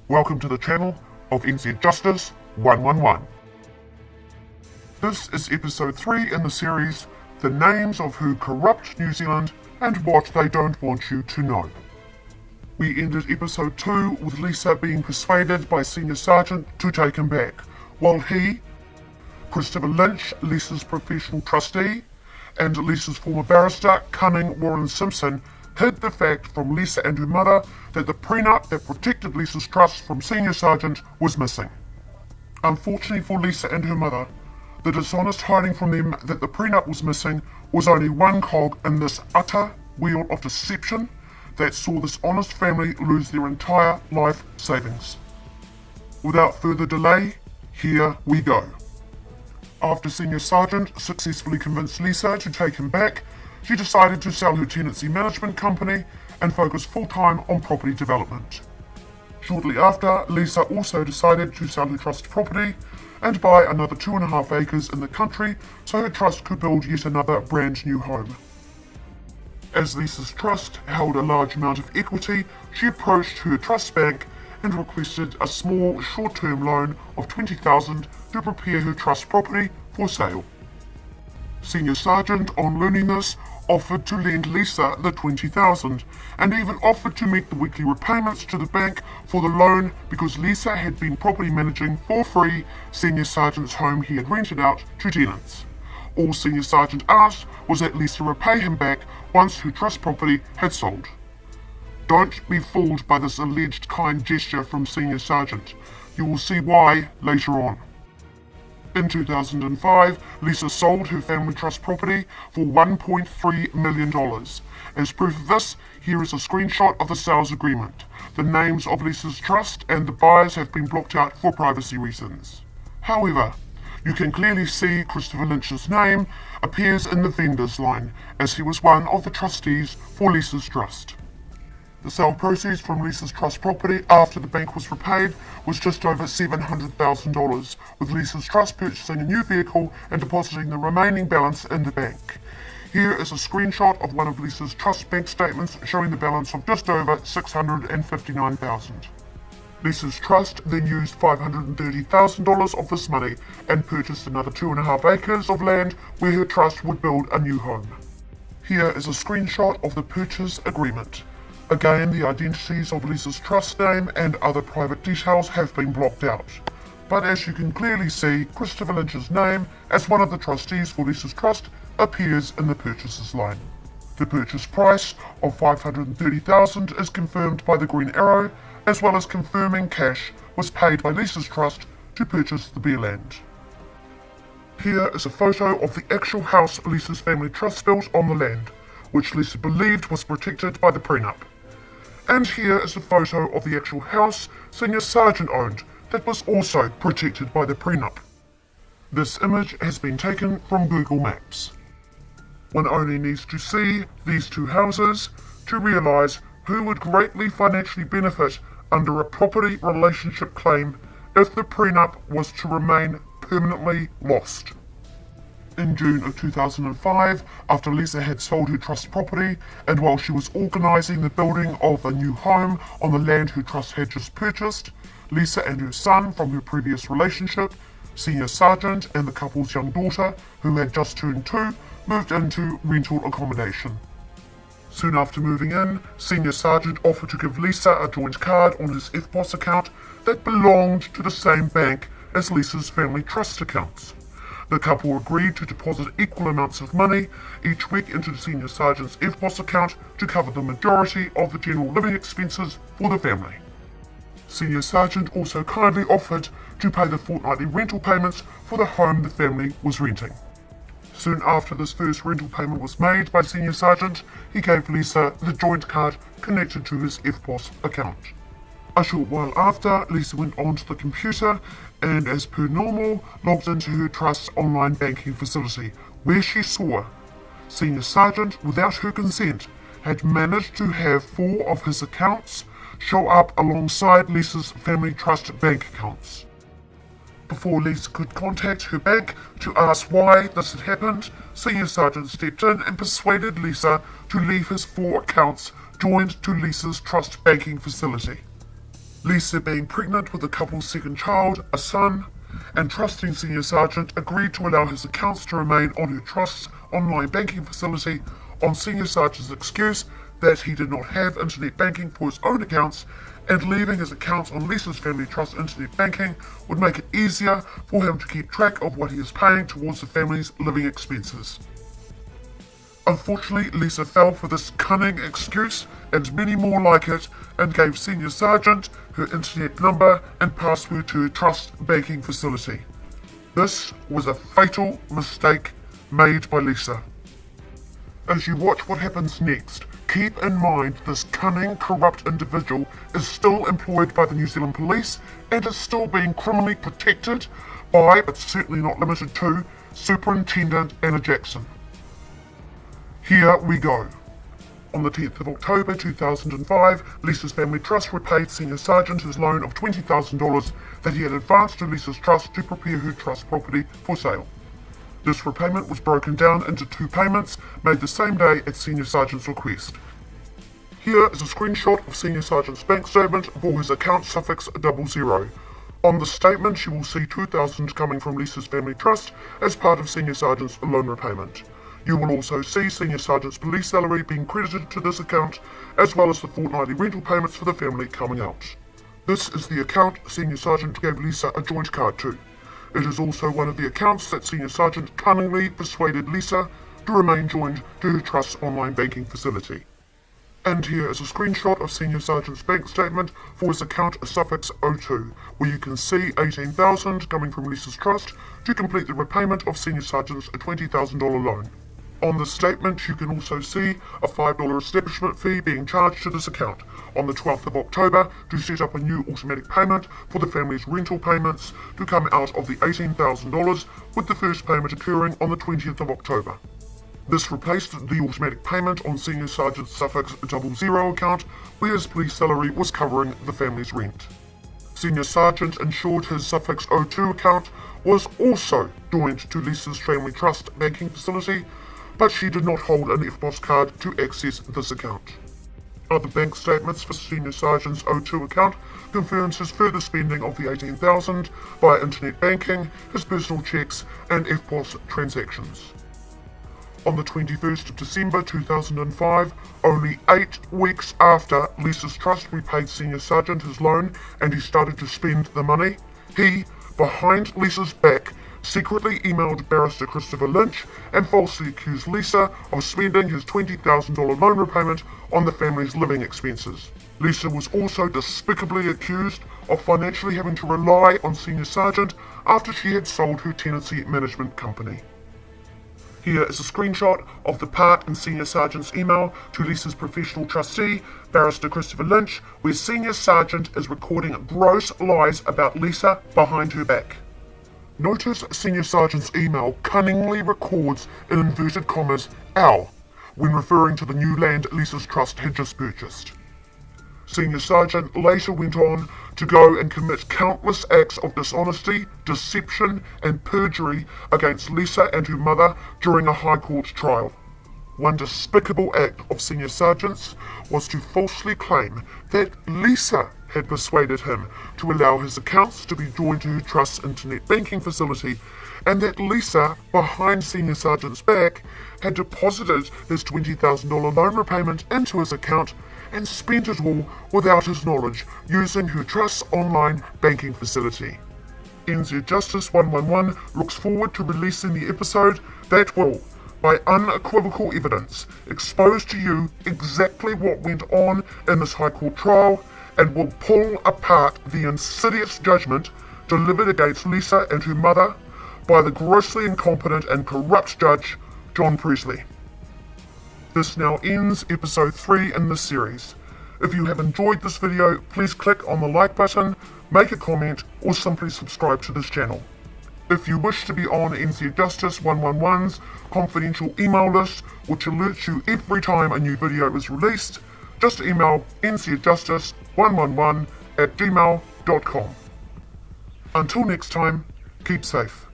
Welcome to the channel of NZ Justice 111. This is episode 3 in the series, The Names of Who Corrupt New Zealand and What They Don't Want You to Know. We ended episode 2 with Lisa being persuaded by Senior Sergeant to take him back, while he, Christopher Lynch, Lisa's professional trustee, and Lisa's former barrister, cunning Warren Simpson, hid the fact from Lisa and her mother that the prenup that protected Lisa's trust from Senior Sergeant was missing. Unfortunately for Lisa and her mother, the dishonest hiding from them that the prenup was missing was only one cog in this utter wheel of deception that saw this honest family lose their entire life savings. Without further delay, here we go. After Senior Sergeant successfully convinced Lisa to take him back, she decided to sell her tenancy management company and focus full-time on property development. Shortly after, Lisa also decided to sell her trust property and buy another 2.5 acres in the country so her trust could build yet another brand new home. As Lisa's trust held a large amount of equity, she approached her trust bank and requested a small short-term loan of $20,000 to prepare her trust property for sale. Senior Sergeant, on learning this, offered to lend Lisa the $20,000 and even offered to make the weekly repayments to the bank for the loan because Lisa had been property managing for free Senior Sergeant's home he had rented out to tenants. All Senior Sergeant asked was that Lisa repay him back once her trust property had sold. Don't be fooled by this alleged kind gesture from Senior Sergeant. You will see why later on. In 2005, Lisa sold her family trust property for $1.3 million. As proof of this, here is a screenshot of the sales agreement. The names of Lisa's trust and the buyers have been blocked out for privacy reasons. However, you can clearly see Christopher Lynch's name appears in the vendors line, as he was one of the trustees for Lisa's trust. The sale proceeds from Lisa's trust property after the bank was repaid was just over $700,000, with Lisa's trust purchasing a new vehicle and depositing the remaining balance in the bank. Here is a screenshot of one of Lisa's trust bank statements showing the balance of just over $659,000. Lisa's trust then used $530,000 of this money and purchased another 2.5 acres of land where her trust would build a new home. Here is a screenshot of the purchase agreement. Again, the identities of Lisa's trust name and other private details have been blocked out. But as you can clearly see, Christopher Lynch's name as one of the trustees for Lisa's trust appears in the purchasers line. The purchase price of $530,000 is confirmed by the green arrow, as well as confirming cash was paid by Lisa's trust to purchase the bare land. Here is a photo of the actual house Lisa's family trust built on the land, which Lisa believed was protected by the prenup. And here is a photo of the actual house Senior Sergeant owned that was also protected by the prenup. This image has been taken from Google Maps. One only needs to see these two houses to realise who would greatly financially benefit under a property relationship claim if the prenup was to remain permanently lost. In June of 2005, after Lisa had sold her trust property, and while she was organising the building of a new home on the land her trust had just purchased, Lisa and her son from her previous relationship, Senior Sergeant and the couple's young daughter, who had just turned 2, moved into rental accommodation. Soon after moving in, Senior Sergeant offered to give Lisa a joint card on his FPOS account that belonged to the same bank as Lisa's family trust accounts. The couple agreed to deposit equal amounts of money each week into the Senior Sergeant's FPOS account to cover the majority of the general living expenses for the family. Senior Sergeant also kindly offered to pay the fortnightly rental payments for the home the family was renting. Soon after this first rental payment was made by Senior Sergeant, he gave Lisa the joint card connected to his FPOS account. A short while after, Lisa went onto the computer and, as per normal, logged into her trust's online banking facility, where she saw Senior Sergeant, without her consent, had managed to have 4 of his accounts show up alongside Lisa's family trust bank accounts. Before Lisa could contact her bank to ask why this had happened, Senior Sergeant stepped in and persuaded Lisa to leave his 4 accounts joined to Lisa's trust banking facility. Lisa, being pregnant with the couple's second child, a son, and trusting Senior Sergeant, agreed to allow his accounts to remain on her trust's online banking facility on Senior Sergeant's excuse that he did not have internet banking for his own accounts, and leaving his accounts on Lisa's family trust internet banking would make it easier for him to keep track of what he is paying towards the family's living expenses. Unfortunately, Lisa fell for this cunning excuse and many more like it, and gave Senior Sergeant her internet number and password to her trust banking facility. This was a fatal mistake made by Lisa. As you watch what happens next, keep in mind this cunning, corrupt individual is still employed by the New Zealand Police and is still being criminally protected by, but certainly not limited to, Superintendent Anna Jackson. Here we go. On the 10th of October 2005, Lisa's family trust repaid Senior Sergeant his loan of $20,000 that he had advanced to Lisa's trust to prepare her trust property for sale. This repayment was broken down into 2 payments made the same day at Senior Sergeant's request. Here is a screenshot of Senior Sergeant's bank statement for his account suffix 00. On the statement, you will see $2,000 coming from Lisa's family trust as part of Senior Sergeant's loan repayment. You will also see Senior Sergeant's police salary being credited to this account, as well as the fortnightly rental payments for the family coming out. This is the account Senior Sergeant gave Lisa a joint card to. It is also one of the accounts that Senior Sergeant cunningly persuaded Lisa to remain joined to her trust's online banking facility. And here is a screenshot of Senior Sergeant's bank statement for his account suffix 02, where you can see $18,000 coming from Lisa's trust to complete the repayment of Senior Sergeant's $20,000 loan. On the statement, you can also see a $5 establishment fee being charged to this account on the 12th of October to set up a new automatic payment for the family's rental payments to come out of the $18,000, with the first payment occurring on the 20th of October. This replaced the automatic payment on Senior Sergeant suffix 00 account, where his police salary was covering the family's rent. Senior Sergeant ensured his suffix 02 account was also joined to Lisa's family trust banking facility, but she did not hold an FBOS card to access this account. Other bank statements for Senior Sergeant's 02 account confirms his further spending of the $18,000 via internet banking, his personal checks, and FBOS transactions. On the 21st of December 2005, only 8 weeks after Lisa's trust repaid Senior Sergeant his loan and he started to spend the money, he, behind Lisa's back, secretly emailed Barrister Christopher Lynch and falsely accused Lisa of spending his $20,000 loan repayment on the family's living expenses. Lisa was also despicably accused of financially having to rely on Senior Sergeant after she had sold her tenancy management company. Here is a screenshot of the part in Senior Sergeant's email to Lisa's professional trustee, Barrister Christopher Lynch, where Senior Sergeant is recording gross lies about Lisa behind her back. Notice Senior Sergeant's email cunningly records in inverted commas "our" when referring to the new land Lisa's trust had just purchased. Senior Sergeant later went on to go and commit countless acts of dishonesty, deception, and perjury against Lisa and her mother during a High Court trial. One despicable act of Senior Sergeant's was to falsely claim that Lisa had persuaded him to allow his accounts to be joined to her trust's internet banking facility, and that Lisa, behind Senior Sergeant's back, had deposited his $20,000 loan repayment into his account and spent it all without his knowledge, using her trust's online banking facility. NZ Justice 111 looks forward to releasing the episode that will, by unequivocal evidence, expose to you exactly what went on in this High Court trial, and will pull apart the insidious judgment delivered against Lisa and her mother by the grossly incompetent and corrupt judge, John Presley. This now ends episode 3 in this series. If you have enjoyed this video, please click on the like button, make a comment, or simply subscribe to this channel. If you wish to be on NZ Justice 111's confidential email list, which alerts you every time a new video is released, just email nzjustice111@gmail.com. Until next time, keep safe.